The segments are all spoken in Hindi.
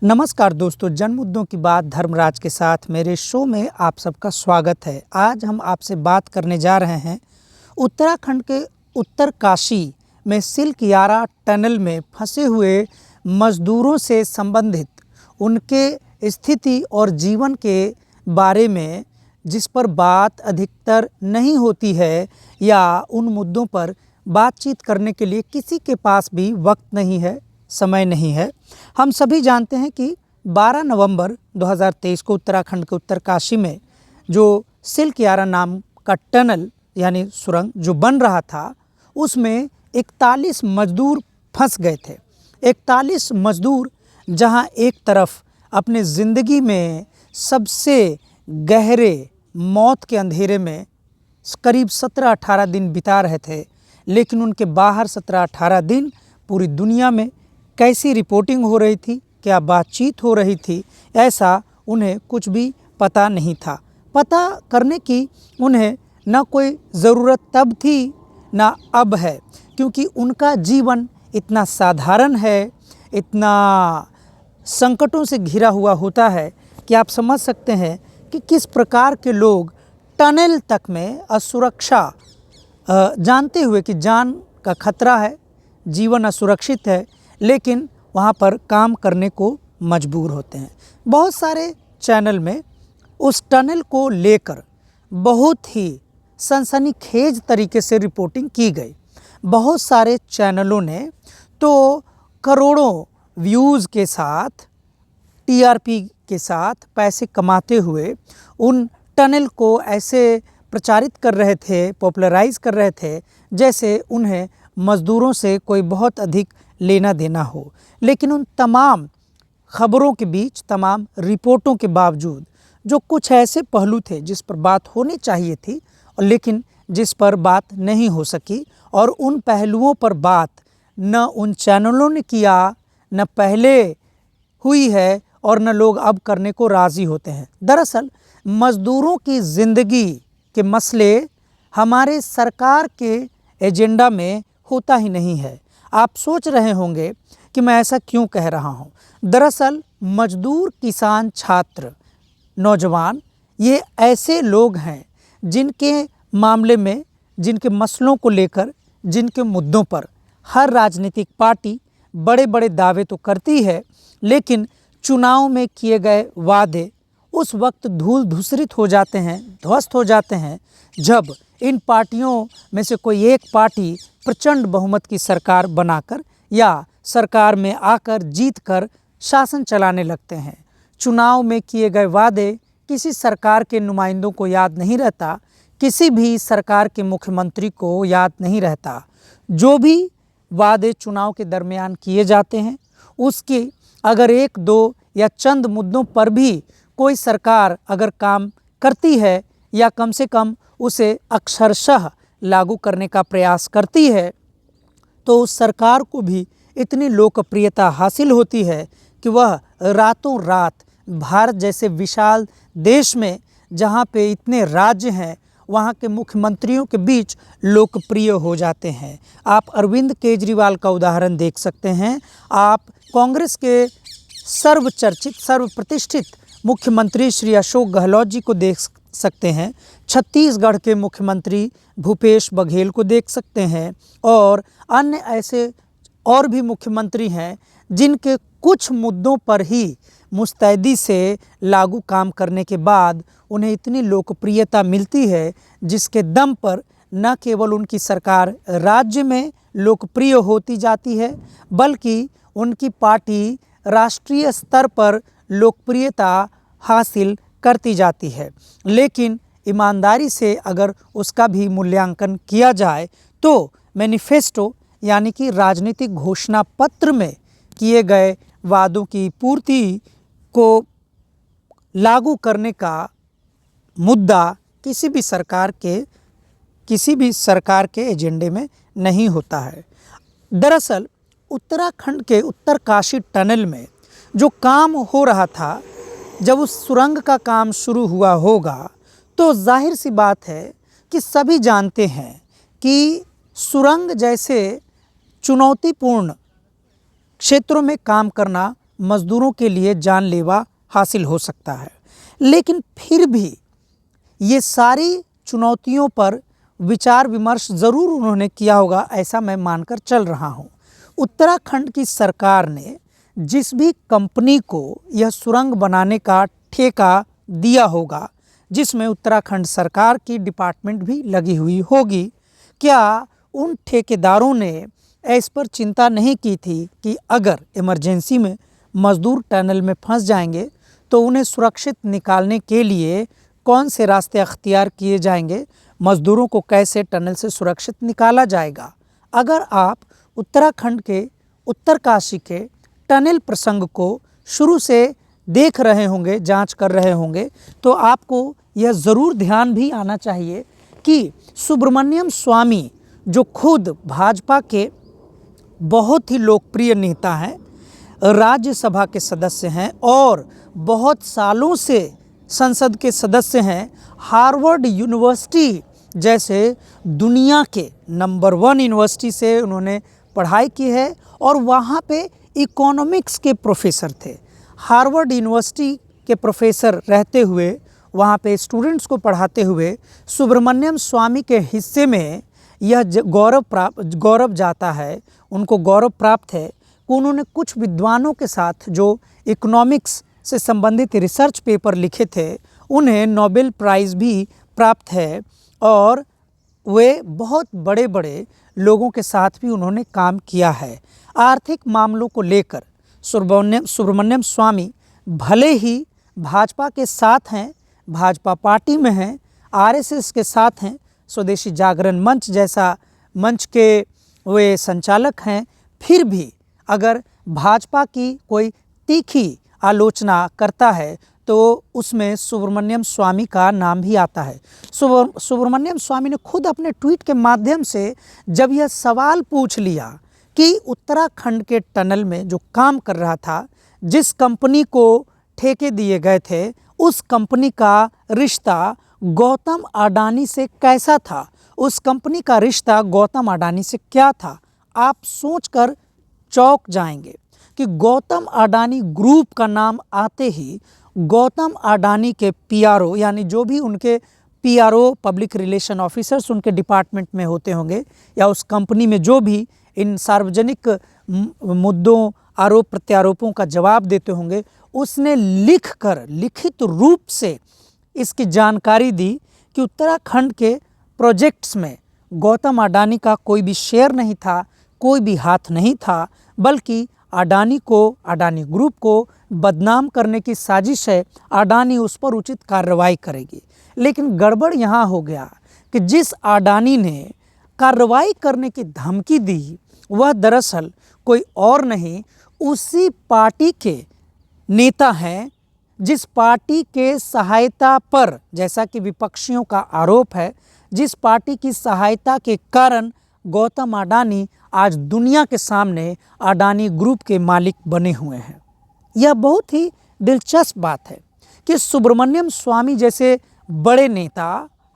नमस्कार दोस्तों, जन मुद्दों की बात धर्मराज के साथ मेरे शो में आप सबका स्वागत है। आज हम आपसे बात करने जा रहे हैं उत्तराखंड के उत्तरकाशी में सिल्क यारा टनल में फंसे हुए मजदूरों से संबंधित उनके स्थिति और जीवन के बारे में, जिस पर बात अधिकतर नहीं होती है या उन मुद्दों पर बातचीत करने के लिए किसी के पास भी वक्त नहीं है, समय नहीं है। हम सभी जानते हैं कि 12 नवंबर 2023 को उत्तराखंड के उत्तरकाशी में जो सिल्क यारा नाम का टनल यानी सुरंग जो बन रहा था, उसमें 41 मजदूर फंस गए थे। 41 मजदूर जहां एक तरफ अपने ज़िंदगी में सबसे गहरे मौत के अंधेरे में करीब 17-18 दिन बिता रहे थे, लेकिन उनके बाहर 17-18 दिन पूरी दुनिया में कैसी रिपोर्टिंग हो रही थी, क्या बातचीत हो रही थी, ऐसा उन्हें कुछ भी पता नहीं था। पता करने की उन्हें न कोई ज़रूरत तब थी न अब है, क्योंकि उनका जीवन इतना साधारण है, इतना संकटों से घिरा हुआ होता है कि आप समझ सकते हैं कि किस प्रकार के लोग टनल तक में असुरक्षा जानते हुए कि जान का खतरा है, जीवन असुरक्षित है, लेकिन वहाँ पर काम करने को मजबूर होते हैं। बहुत सारे चैनल में उस टनल को लेकर बहुत ही सनसनीखेज तरीके से रिपोर्टिंग की गई। बहुत सारे चैनलों ने तो करोड़ों व्यूज़ के साथ, टीआरपी के साथ पैसे कमाते हुए उन टनल को ऐसे प्रचारित कर रहे थे, पॉपुलराइज कर रहे थे, जैसे उन्हें मज़दूरों से कोई बहुत अधिक लेना देना हो। लेकिन उन तमाम खबरों के बीच, तमाम रिपोर्टों के बावजूद जो कुछ ऐसे पहलू थे जिस पर बात होनी चाहिए थी, लेकिन जिस पर बात नहीं हो सकी, और उन पहलुओं पर बात न उन चैनलों ने किया, न पहले हुई है और न लोग अब करने को राज़ी होते हैं। दरअसल मज़दूरों की ज़िंदगी के मसले हमारे सरकार के एजेंडा में होता ही नहीं है। आप सोच रहे होंगे कि मैं ऐसा क्यों कह रहा हूँ। दरअसल मजदूर, किसान, छात्र, नौजवान ये ऐसे लोग हैं जिनके मामले में, जिनके मसलों को लेकर, जिनके मुद्दों पर हर राजनीतिक पार्टी बड़े बड़े दावे तो करती है, लेकिन चुनाव में किए गए वादे उस वक्त धूल धूसरित हो जाते हैं, ध्वस्त हो जाते हैं, जब इन पार्टियों में से कोई एक पार्टी प्रचंड बहुमत की सरकार बनाकर या सरकार में आकर जीतकर शासन चलाने लगते हैं। चुनाव में किए गए वादे किसी सरकार के नुमाइंदों को याद नहीं रहता, किसी भी सरकार के मुख्यमंत्री को याद नहीं रहता। जो भी वादे चुनाव के दरमियान किए जाते हैं, उसकी अगर एक दो या चंद मुद्दों पर भी कोई सरकार अगर काम करती है या कम से कम उसे अक्षरशः लागू करने का प्रयास करती है, तो उस सरकार को भी इतनी लोकप्रियता हासिल होती है कि वह रातों रात भारत जैसे विशाल देश में, जहाँ पे इतने राज्य हैं, वहाँ के मुख्यमंत्रियों के बीच लोकप्रिय हो जाते हैं। आप अरविंद केजरीवाल का उदाहरण देख सकते हैं। आप कांग्रेस के सर्वचर्चित, सर्वप्रतिष्ठित मुख्यमंत्री श्री अशोक गहलोत जी को देख सकते हैं। छत्तीसगढ़ के मुख्यमंत्री भूपेश बघेल को देख सकते हैं, और अन्य ऐसे और भी मुख्यमंत्री हैं जिनके कुछ मुद्दों पर ही मुस्तैदी से लागू काम करने के बाद उन्हें इतनी लोकप्रियता मिलती है, जिसके दम पर न केवल उनकी सरकार राज्य में लोकप्रिय होती जाती है, बल्कि उनकी पार्टी राष्ट्रीय स्तर पर लोकप्रियता हासिल करती जाती है। लेकिन ईमानदारी से अगर उसका भी मूल्यांकन किया जाए तो मैनिफेस्टो यानी कि राजनीतिक घोषणा पत्र में किए गए वादों की पूर्ति को लागू करने का मुद्दा किसी भी सरकार के एजेंडे में नहीं होता है। दरअसल उत्तराखंड के उत्तरकाशी टनल में जो काम हो रहा था, जब उस सुरंग का काम शुरू हुआ होगा, तो जाहिर सी बात है कि सभी जानते हैं कि सुरंग जैसे चुनौतीपूर्ण क्षेत्रों में काम करना मज़दूरों के लिए जानलेवा हासिल हो सकता है। लेकिन फिर भी ये सारी चुनौतियों पर विचार विमर्श ज़रूर उन्होंने किया होगा, ऐसा मैं मानकर चल रहा हूँ। उत्तराखंड की सरकार ने जिस भी कंपनी को यह सुरंग बनाने का ठेका दिया होगा, जिसमें उत्तराखंड सरकार की डिपार्टमेंट भी लगी हुई होगी, क्या उन ठेकेदारों ने इस पर चिंता नहीं की थी कि अगर इमरजेंसी में मज़दूर टनल में फंस जाएंगे तो उन्हें सुरक्षित निकालने के लिए कौन से रास्ते अख्तियार किए जाएंगे, मज़दूरों को कैसे टनल से सुरक्षित निकाला जाएगा। अगर आप उत्तराखंड के उत्तरकाशी के टनल प्रसंग को शुरू से देख रहे होंगे, जांच कर रहे होंगे, तो आपको यह ज़रूर ध्यान भी आना चाहिए कि सुब्रमण्यम स्वामी जो खुद भाजपा के बहुत ही लोकप्रिय नेता हैं, राज्यसभा के सदस्य हैं और बहुत सालों से संसद के सदस्य हैं, हार्वर्ड यूनिवर्सिटी जैसे दुनिया के नंबर 1 यूनिवर्सिटी से उन्होंने पढ़ाई की है और वहाँ पे इकोनॉमिक्स के प्रोफेसर थे। हार्वर्ड यूनिवर्सिटी के प्रोफेसर रहते हुए, वहाँ पे स्टूडेंट्स को पढ़ाते हुए सुब्रमण्यम स्वामी के हिस्से में यह गौरव जाता है, उनको गौरव प्राप्त है कि उन्होंने कुछ विद्वानों के साथ जो इकोनॉमिक्स से संबंधित रिसर्च पेपर लिखे थे, उन्हें नोबेल प्राइज़ भी प्राप्त है और वे बहुत बड़े बड़े लोगों के साथ भी उन्होंने काम किया है। आर्थिक मामलों को लेकर सुब्रमण्यम स्वामी भले ही भाजपा के साथ हैं, भाजपा पार्टी में हैं, आरएसएस के साथ हैं, स्वदेशी जागरण मंच जैसा मंच के वे संचालक हैं, फिर भी अगर भाजपा की कोई तीखी आलोचना करता है तो उसमें सुब्रमण्यम स्वामी का नाम भी आता है। सुब्रमण्यम स्वामी ने खुद अपने ट्वीट के माध्यम से जब यह सवाल पूछ लिया कि उत्तराखंड के टनल में जो काम कर रहा था, जिस कंपनी को ठेके दिए गए थे, उस कंपनी का रिश्ता गौतम अडानी से कैसा था, उस कंपनी का रिश्ता गौतम अडानी से क्या था। आप सोचकर चौंक जाएंगे कि गौतम अडानी ग्रुप का नाम आते ही गौतम अडानी के पीआरओ, यानी जो भी उनके पीआरओ पब्लिक रिलेशन ऑफिसर्स उनके डिपार्टमेंट में होते होंगे या उस कंपनी में जो भी इन सार्वजनिक मुद्दों, आरोप प्रत्यारोपों का जवाब देते होंगे, उसने लिखित रूप से इसकी जानकारी दी कि उत्तराखंड के प्रोजेक्ट्स में गौतम अडानी का कोई भी शेयर नहीं था, कोई भी हाथ नहीं था, बल्कि अडानी ग्रुप को बदनाम करने की साजिश है, अडानी उस पर उचित कार्रवाई करेगी। लेकिन गड़बड़ यहाँ हो गया कि जिस अडानी ने कार्रवाई करने की धमकी दी, वह दरअसल कोई और नहीं, उसी पार्टी के नेता हैं जिस पार्टी के सहायता पर, जैसा कि विपक्षियों का आरोप है, जिस पार्टी की सहायता के कारण गौतम अडानी आज दुनिया के सामने अडानी ग्रुप के मालिक बने हुए हैं। यह बहुत ही दिलचस्प बात है कि सुब्रमण्यम स्वामी जैसे बड़े नेता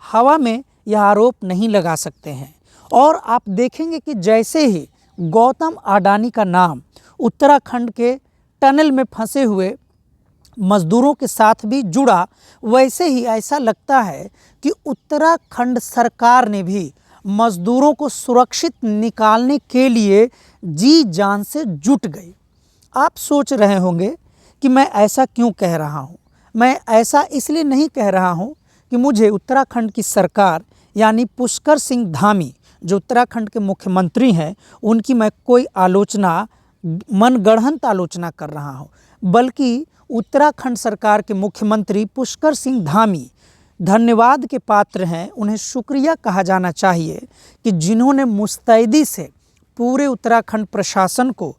हवा में यह आरोप नहीं लगा सकते हैं। और आप देखेंगे कि जैसे ही गौतम अडानी का नाम उत्तराखंड के टनल में फंसे हुए मज़दूरों के साथ भी जुड़ा, वैसे ही ऐसा लगता है कि उत्तराखंड सरकार ने भी मज़दूरों को सुरक्षित निकालने के लिए जी जान से जुट गई। आप सोच रहे होंगे कि मैं ऐसा क्यों कह रहा हूँ। मैं ऐसा इसलिए नहीं कह रहा हूँ कि मुझे उत्तराखंड की सरकार यानी पुष्कर सिंह धामी जो उत्तराखंड के मुख्यमंत्री हैं, उनकी मैं कोई आलोचना, मनगढ़ंत आलोचना कर रहा हूँ, बल्कि उत्तराखंड सरकार के मुख्यमंत्री पुष्कर सिंह धामी धन्यवाद के पात्र हैं। उन्हें शुक्रिया कहा जाना चाहिए कि जिन्होंने मुस्तैदी से पूरे उत्तराखंड प्रशासन को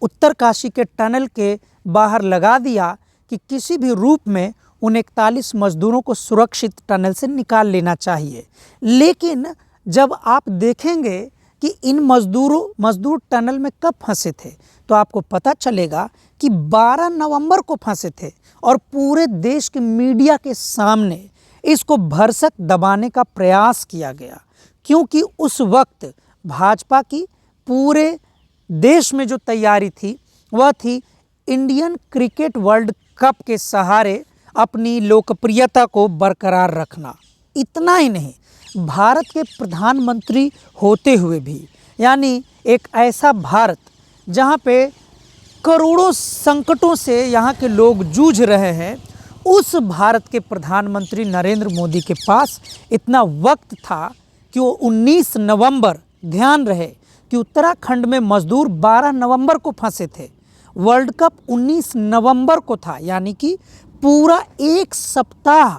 उत्तरकाशी के टनल के बाहर लगा दिया कि किसी भी रूप में उन 41 मज़दूरों को सुरक्षित टनल से निकाल लेना चाहिए। लेकिन जब आप देखेंगे कि इन मज़दूर टनल में कब फंसे थे, तो आपको पता चलेगा कि 12 नवंबर को फंसे थे और पूरे देश के मीडिया के सामने इसको भरसक दबाने का प्रयास किया गया, क्योंकि उस वक्त भाजपा की पूरे देश में जो तैयारी थी वह थी इंडियन क्रिकेट वर्ल्ड कप के सहारे अपनी लोकप्रियता को बरकरार रखना। इतना ही नहीं, भारत के प्रधानमंत्री होते हुए भी, यानी एक ऐसा भारत जहाँ पे करोड़ों संकटों से यहाँ के लोग जूझ रहे हैं, उस भारत के प्रधानमंत्री नरेंद्र मोदी के पास इतना वक्त था कि वो 19 नवंबर, ध्यान रहे कि उत्तराखंड में मजदूर 12 नवंबर को फंसे थे, वर्ल्ड कप 19 नवंबर को था, यानी कि पूरा एक सप्ताह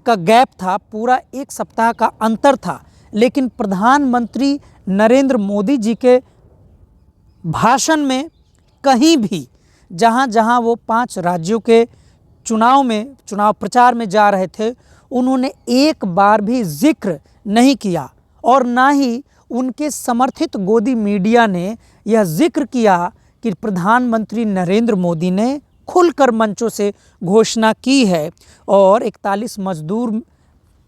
का गैप था, पूरा एक सप्ताह का अंतर था। लेकिन प्रधानमंत्री नरेंद्र मोदी जी के भाषण में कहीं भी, जहाँ जहाँ वो 5 राज्यों के चुनाव प्रचार में जा रहे थे, उन्होंने एक बार भी जिक्र नहीं किया और ना ही उनके समर्थित गोदी मीडिया ने यह जिक्र किया कि प्रधानमंत्री नरेंद्र मोदी ने खुलकर मंचों से घोषणा की है और 41 मजदूर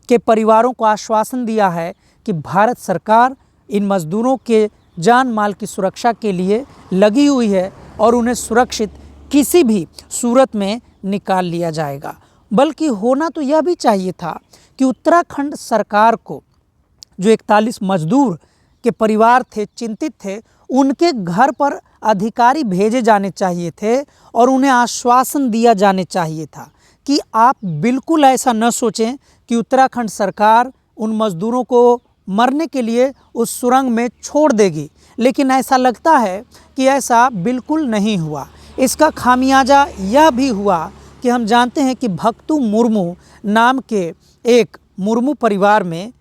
के परिवारों को आश्वासन दिया है कि भारत सरकार इन मजदूरों के जान माल की सुरक्षा के लिए लगी हुई है और उन्हें सुरक्षित किसी भी सूरत में निकाल लिया जाएगा। बल्कि होना तो यह भी चाहिए था कि उत्तराखंड सरकार को, जो 41 मजदूर के परिवार थे, चिंतित थे, उनके घर पर अधिकारी भेजे जाने चाहिए थे और उन्हें आश्वासन दिया जाने चाहिए था कि आप बिल्कुल ऐसा न सोचें कि उत्तराखंड सरकार उन मजदूरों को मरने के लिए उस सुरंग में छोड़ देगी। लेकिन ऐसा लगता है कि ऐसा बिल्कुल नहीं हुआ। इसका खामियाजा यह भी हुआ कि हम जानते हैं कि भक्तू मुर्मू नाम के एक मुर्मू परिवार में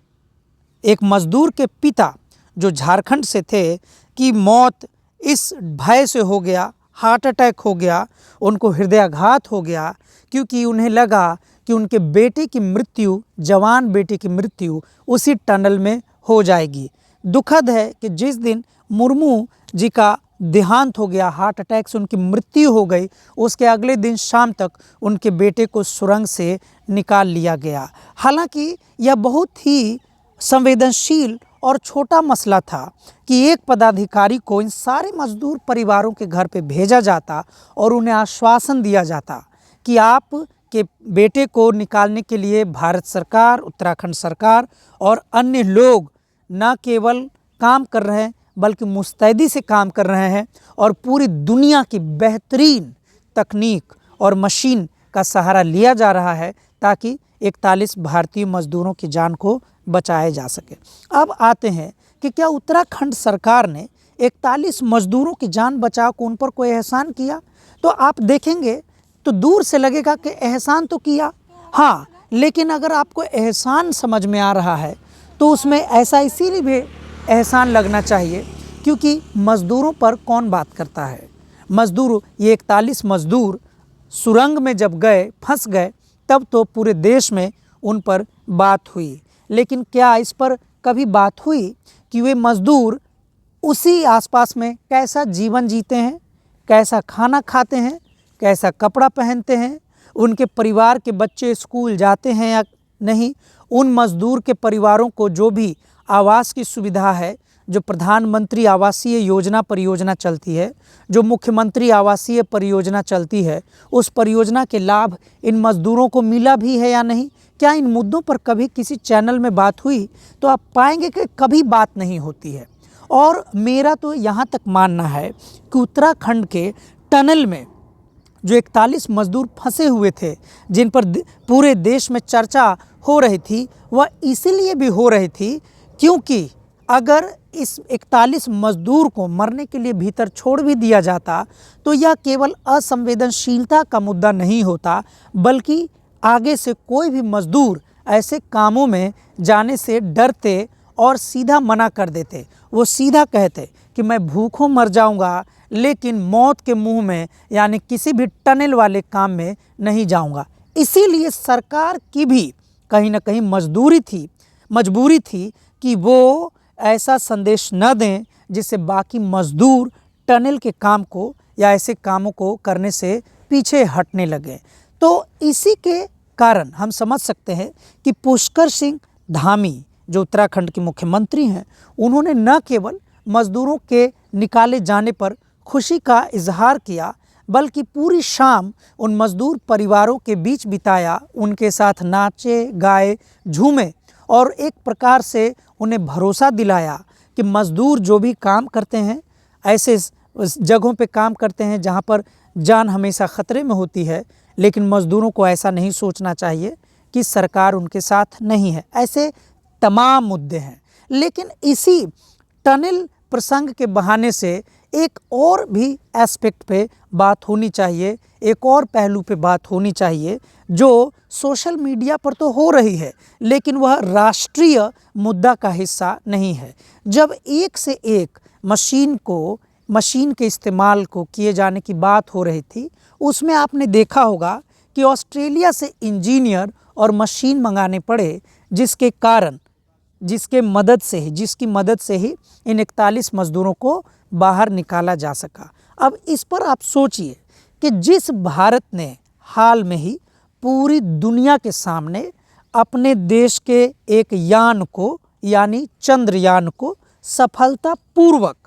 एक मजदूर के पिता, जो झारखंड से थे, की मौत इस भय से हो गया, हार्ट अटैक हो गया, उनको हृदयाघात हो गया, क्योंकि उन्हें लगा कि उनके बेटे की मृत्यु, जवान बेटे की मृत्यु उसी टनल में हो जाएगी। दुखद है कि जिस दिन मुर्मू जी का देहांत हो गया, हार्ट अटैक से उनकी मृत्यु हो गई, उसके अगले दिन शाम तक उनके बेटे को सुरंग से निकाल लिया गया। हालांकि यह बहुत ही संवेदनशील और छोटा मसला था कि एक पदाधिकारी को इन सारे मजदूर परिवारों के घर पे भेजा जाता और उन्हें आश्वासन दिया जाता कि आप के बेटे को निकालने के लिए भारत सरकार, उत्तराखंड सरकार और अन्य लोग न केवल काम कर रहे हैं बल्कि मुस्तैदी से काम कर रहे हैं और पूरी दुनिया की बेहतरीन तकनीक और मशीन का सहारा लिया जा रहा है ताकि 41 भारतीय मजदूरों की जान को बचाया जा सके। अब आते हैं कि क्या उत्तराखंड सरकार ने 41 मजदूरों की जान बचा को उन पर कोई एहसान किया? तो आप देखेंगे तो दूर से लगेगा कि एहसान तो किया, हाँ, लेकिन अगर आपको एहसान समझ में आ रहा है तो उसमें ऐसा इसीलिए भी एहसान लगना चाहिए क्योंकि मज़दूरों पर कौन बात करता है। मज़दूर, ये 41 मज़दूर सुरंग में जब गए, फंस गए, तब तो पूरे देश में उन पर बात हुई। लेकिन क्या इस पर कभी बात हुई कि वे मज़दूर उसी आसपास में कैसा जीवन जीते हैं, कैसा खाना खाते हैं, कैसा कपड़ा पहनते हैं, उनके परिवार के बच्चे स्कूल जाते हैं या नहीं, उन मज़दूर के परिवारों को जो भी आवास की सुविधा है, जो प्रधानमंत्री आवासीय योजना परियोजना चलती है, जो मुख्यमंत्री आवासीय परियोजना चलती है, उस परियोजना के लाभ इन मज़दूरों को मिला भी है या नहीं? क्या इन मुद्दों पर कभी किसी चैनल में बात हुई? तो आप पाएंगे कि कभी बात नहीं होती है। और मेरा तो यहाँ तक मानना है कि उत्तराखंड के टनल में जो 41 मज़दूर फंसे हुए थे, जिन पर पूरे देश में चर्चा हो रही थी, वह इसीलिए भी हो रही थी क्योंकि अगर इस 41 मज़दूर को मरने के लिए भीतर छोड़ भी दिया जाता तो यह केवल असंवेदनशीलता का मुद्दा नहीं होता, बल्कि आगे से कोई भी मज़दूर ऐसे कामों में जाने से डरते और सीधा मना कर देते। वो सीधा कहते कि मैं भूखों मर जाऊंगा, लेकिन मौत के मुंह में यानी किसी भी टनल वाले काम में नहीं जाऊंगा। इसीलिए सरकार की भी कहीं ना कहीं मजबूरी थी कि वो ऐसा संदेश न दें जिससे बाकी मज़दूर टनल के काम को या ऐसे कामों को करने से पीछे हटने लगे। तो इसी के कारण हम समझ सकते हैं कि पुष्कर सिंह धामी, जो उत्तराखंड के मुख्यमंत्री हैं, उन्होंने न केवल मज़दूरों के निकाले जाने पर खुशी का इजहार किया, बल्कि पूरी शाम उन मजदूर परिवारों के बीच बिताया, उनके साथ नाचे, गाए, झूमे और एक प्रकार से उन्हें भरोसा दिलाया कि मजदूर जो भी काम करते हैं, ऐसे जगहों पे काम करते हैं जहाँ पर जान हमेशा खतरे में होती है, लेकिन मजदूरों को ऐसा नहीं सोचना चाहिए कि सरकार उनके साथ नहीं है। ऐसे तमाम मुद्दे हैं। लेकिन इसी टनल प्रसंग के बहाने से एक और भी एस्पेक्ट पे बात होनी चाहिए, एक और पहलू पे बात होनी चाहिए जो सोशल मीडिया पर तो हो रही है, लेकिन वह राष्ट्रीय मुद्दा का हिस्सा नहीं है। जब एक से एक मशीन के इस्तेमाल को किए जाने की बात हो रही थी, उसमें आपने देखा होगा कि ऑस्ट्रेलिया से इंजीनियर और मशीन मंगाने पड़े, जिसकी मदद से ही इन 41 मजदूरों को बाहर निकाला जा सका। अब इस पर आप सोचिए कि जिस भारत ने हाल में ही पूरी दुनिया के सामने अपने देश के एक यान को यानी चंद्रयान को सफलतापूर्वक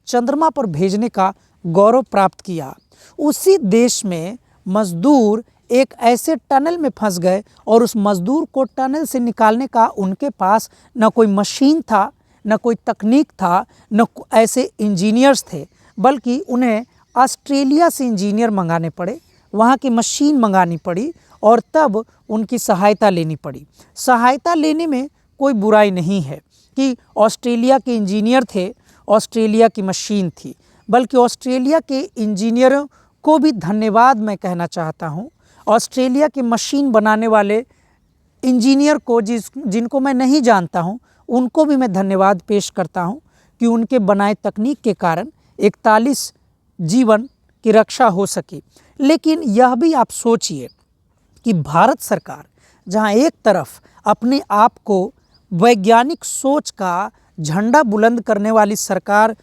चंद्रमा पर भेजने का गौरव प्राप्त किया, उसी देश में मजदूर एक ऐसे टनल में फंस गए और उस मजदूर को टनल से निकालने का उनके पास न कोई मशीन था, न कोई तकनीक था, न ऐसे इंजीनियर्स थे, बल्कि उन्हें ऑस्ट्रेलिया से इंजीनियर मंगाने पड़े, वहाँ की मशीन मंगानी पड़ी और तब उनकी सहायता लेनी पड़ी। सहायता लेने में कोई बुराई नहीं है कि ऑस्ट्रेलिया के इंजीनियर थे, ऑस्ट्रेलिया की मशीन थी, बल्कि ऑस्ट्रेलिया के इंजीनियरों को भी धन्यवाद मैं कहना चाहता हूँ। ऑस्ट्रेलिया के मशीन बनाने वाले इंजीनियर को जिनको मैं नहीं जानता हूँ, उनको भी मैं धन्यवाद पेश करता हूँ कि उनके बनाए तकनीक के कारण 41 जीवन की रक्षा हो सकी। लेकिन यह भी आप सोचिए कि भारत सरकार जहाँ एक तरफ अपने आप को वैज्ञानिक सोच का झंडा बुलंद करने वाली सरकार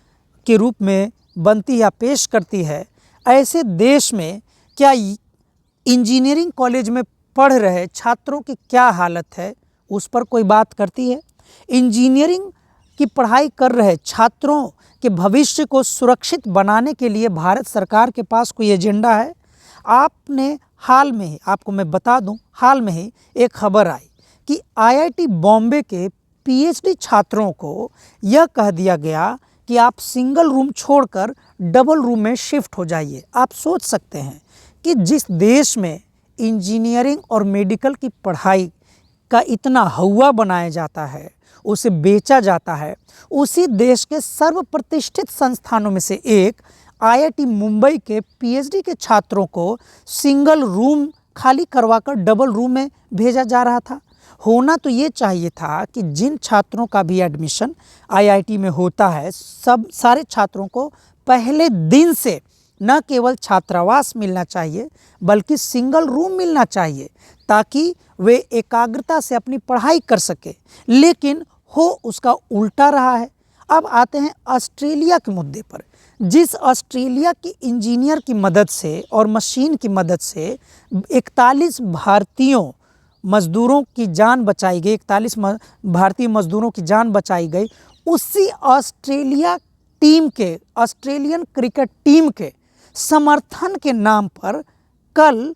के रूप में बनती या पेश करती है, ऐसे देश में क्या इंजीनियरिंग कॉलेज में पढ़ रहे छात्रों की क्या हालत है, उस पर कोई बात करती है? इंजीनियरिंग की पढ़ाई कर रहे छात्रों के भविष्य को सुरक्षित बनाने के लिए भारत सरकार के पास कोई एजेंडा है? आपने हाल में ही, आपको मैं बता दूं, हाल में ही एक खबर आई कि IIT बॉम्बे के PhD छात्रों को यह कह दिया गया कि आप सिंगल रूम छोड़कर डबल रूम में शिफ्ट हो जाइए। आप सोच सकते हैं कि जिस देश में इंजीनियरिंग और मेडिकल की पढ़ाई का इतना हौवा बनाया जाता है, उसे बेचा जाता है, उसी देश के सर्वप्रतिष्ठित संस्थानों में से एक IIT मुंबई के PhD के छात्रों को सिंगल रूम खाली करवाकर डबल रूम में भेजा जा रहा था। होना तो ये चाहिए था कि जिन छात्रों का भी एडमिशन IIT में होता है, सारे छात्रों को पहले दिन से न केवल छात्रावास मिलना चाहिए बल्कि सिंगल रूम मिलना चाहिए, ताकि वे एकाग्रता से अपनी पढ़ाई कर सके। लेकिन हो उसका उल्टा रहा है। अब आते हैं ऑस्ट्रेलिया के मुद्दे पर। जिस ऑस्ट्रेलिया की इंजीनियर की मदद से और मशीन की मदद से 41 भारतीयों मजदूरों की जान बचाई गई, 41 भारतीय मजदूरों की जान बचाई गई, उसी ऑस्ट्रेलियन क्रिकेट टीम के समर्थन के नाम पर कल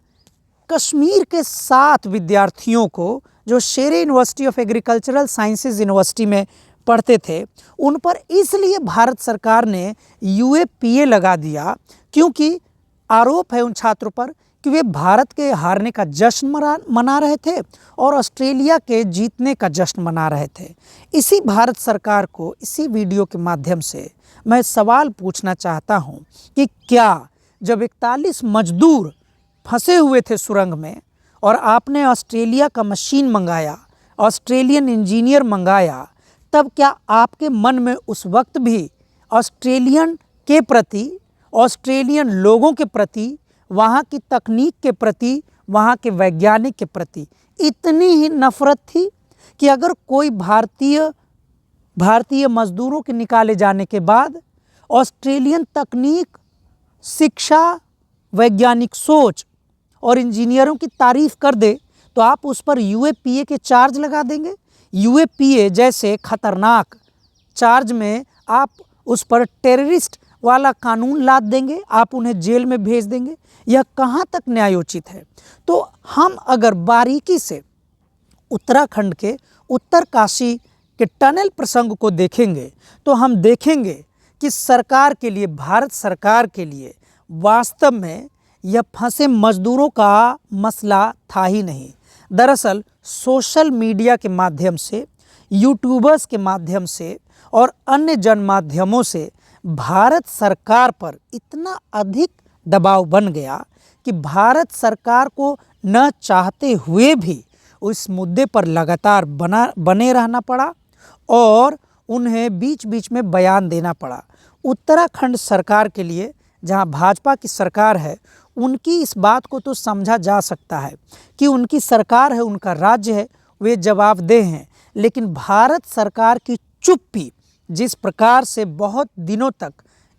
कश्मीर के 7 विद्यार्थियों को, जो शेरे university of agricultural sciences university में पढ़ते थे, उन पर इसलिए भारत सरकार ने UAPA लगा दिया क्योंकि आरोप है उन छात्रों पर कि वे भारत के हारने का जश्न मना रहे थे और ऑस्ट्रेलिया के जीतने का जश्न मना रहे थे। इसी भारत सरकार को इसी वीडियो के माध्यम से मैं सवाल पूछना चाहता हूं कि क्या जब 41 मजदूर फंसे हुए थे सुरंग में और आपने ऑस्ट्रेलिया का मशीन मंगाया, ऑस्ट्रेलियन इंजीनियर मंगाया, तब क्या आपके मन में उस वक्त भी ऑस्ट्रेलियन के प्रति, ऑस्ट्रेलियन लोगों के प्रति, वहाँ की तकनीक के प्रति, वहाँ के वैज्ञानिक के प्रति इतनी ही नफरत थी कि अगर कोई भारतीय मजदूरों के निकाले जाने के बाद ऑस्ट्रेलियन तकनीक, शिक्षा, वैज्ञानिक सोच और इंजीनियरों की तारीफ कर दे तो आप उस पर UAPA के चार्ज लगा देंगे? UAPA जैसे खतरनाक चार्ज में आप उस पर टेररिस्ट वाला कानून लाद देंगे, आप उन्हें जेल में भेज देंगे। यह कहाँ तक न्यायोचित है? तो हम अगर बारीकी से उत्तराखंड के उत्तरकाशी के टनल प्रसंग को देखेंगे तो हम देखेंगे कि सरकार के लिए, भारत सरकार के लिए वास्तव में यह फंसे मजदूरों का मसला था ही नहीं। दरअसल सोशल मीडिया के माध्यम से, यूट्यूबर्स के माध्यम से और अन्य जनमाध्यमों से भारत सरकार पर इतना अधिक दबाव बन गया कि भारत सरकार को न चाहते हुए भी उस मुद्दे पर लगातार बने रहना पड़ा और उन्हें बीच बीच में बयान देना पड़ा। उत्तराखंड सरकार के लिए, जहां भाजपा की सरकार है, उनकी इस बात को तो समझा जा सकता है कि उनकी सरकार है, उनका राज्य है, वे जवाबदेह हैं। लेकिन भारत सरकार की चुप्पी जिस प्रकार से बहुत दिनों तक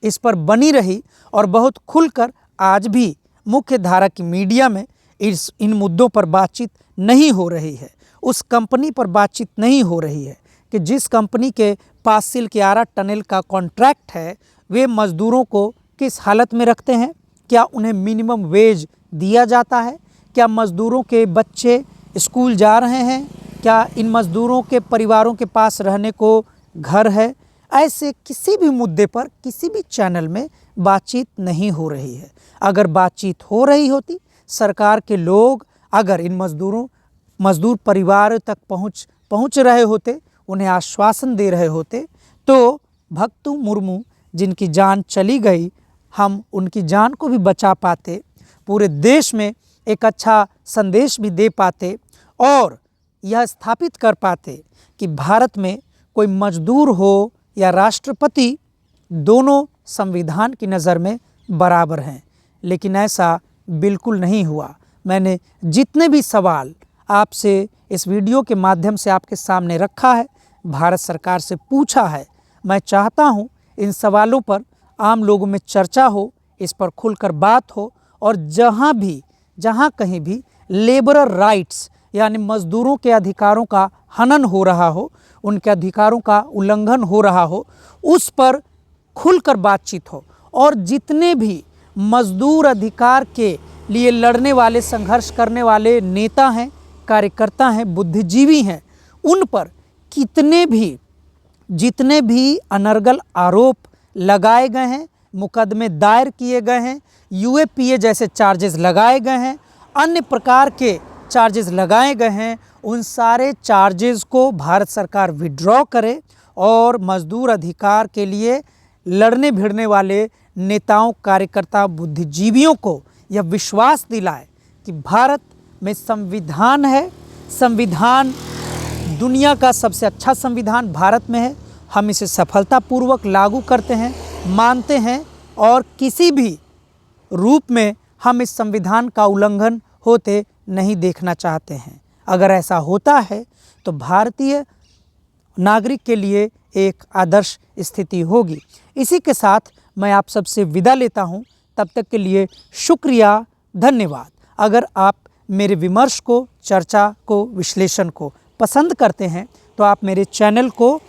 इस पर बनी रही और बहुत खुलकर आज भी मुख्य धारा की मीडिया में इन मुद्दों पर बातचीत नहीं हो रही है, उस कंपनी पर बातचीत नहीं हो रही है कि जिस कंपनी के पास सिल्कियारा टनल का कॉन्ट्रैक्ट है, वे मजदूरों को किस हालत में रखते हैं, क्या उन्हें मिनिमम वेज दिया जाता है, क्या मजदूरों के बच्चे स्कूल जा रहे हैं, क्या इन मजदूरों के परिवारों के पास रहने को घर है। ऐसे किसी भी मुद्दे पर किसी भी चैनल में बातचीत नहीं हो रही है। अगर बातचीत हो रही होती, सरकार के लोग अगर इन मजदूर परिवार तक पहुँच रहे होते, उन्हें आश्वासन दे रहे होते, तो भक्तू मुर्मू जिनकी जान चली गई, हम उनकी जान को भी बचा पाते, पूरे देश में एक अच्छा संदेश भी दे पाते और यह स्थापित कर पाते कि भारत में कोई मजदूर हो या राष्ट्रपति, दोनों संविधान की नज़र में बराबर हैं। लेकिन ऐसा बिल्कुल नहीं हुआ। मैंने जितने भी सवाल आपसे इस वीडियो के माध्यम से आपके सामने रखा है, भारत सरकार से पूछा है, मैं चाहता हूं इन सवालों पर आम लोगों में चर्चा हो, इस पर खुलकर बात हो और जहां कहीं भी लेबरर राइट्स यानी मजदूरों के अधिकारों का हनन हो रहा हो, उनके अधिकारों का उल्लंघन हो रहा हो, उस पर खुलकर बातचीत हो और जितने भी मजदूर अधिकार के लिए लड़ने वाले, संघर्ष करने वाले नेता हैं, कार्यकर्ता हैं, बुद्धिजीवी हैं, उन पर जितने भी अनर्गल आरोप लगाए गए हैं, मुकदमे दायर किए गए हैं, यूएपीए जैसे चार्जेस लगाए गए हैं, अन्य प्रकार के चार्जेस लगाए गए हैं, उन सारे चार्जेस को भारत सरकार विड्रॉ करे और मजदूर अधिकार के लिए लड़ने भिड़ने वाले नेताओं, कार्यकर्ता, बुद्धिजीवियों को यह विश्वास दिलाए कि भारत में संविधान है, संविधान दुनिया का सबसे अच्छा संविधान भारत में है, हम इसे सफलतापूर्वक लागू करते हैं, मानते हैं और किसी भी रूप में हम इस संविधान का उल्लंघन होते नहीं देखना चाहते हैं। अगर ऐसा होता है तो भारतीय नागरिक के लिए एक आदर्श स्थिति होगी। इसी के साथ मैं आप सबसे विदा लेता हूं, तब तक के लिए शुक्रिया, धन्यवाद। अगर आप मेरे विमर्श को, चर्चा को, विश्लेषण को पसंद करते हैं तो आप मेरे चैनल को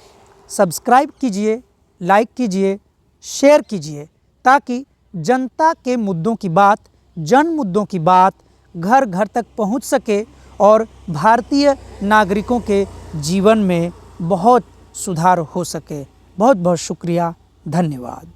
सब्सक्राइब कीजिए, लाइक कीजिए, शेयर कीजिए, ताकि जनता के मुद्दों की बात, जन मुद्दों की बात घर घर तक पहुंच सके और भारतीय नागरिकों के जीवन में बहुत सुधार हो सके। बहुत बहुत शुक्रिया, धन्यवाद।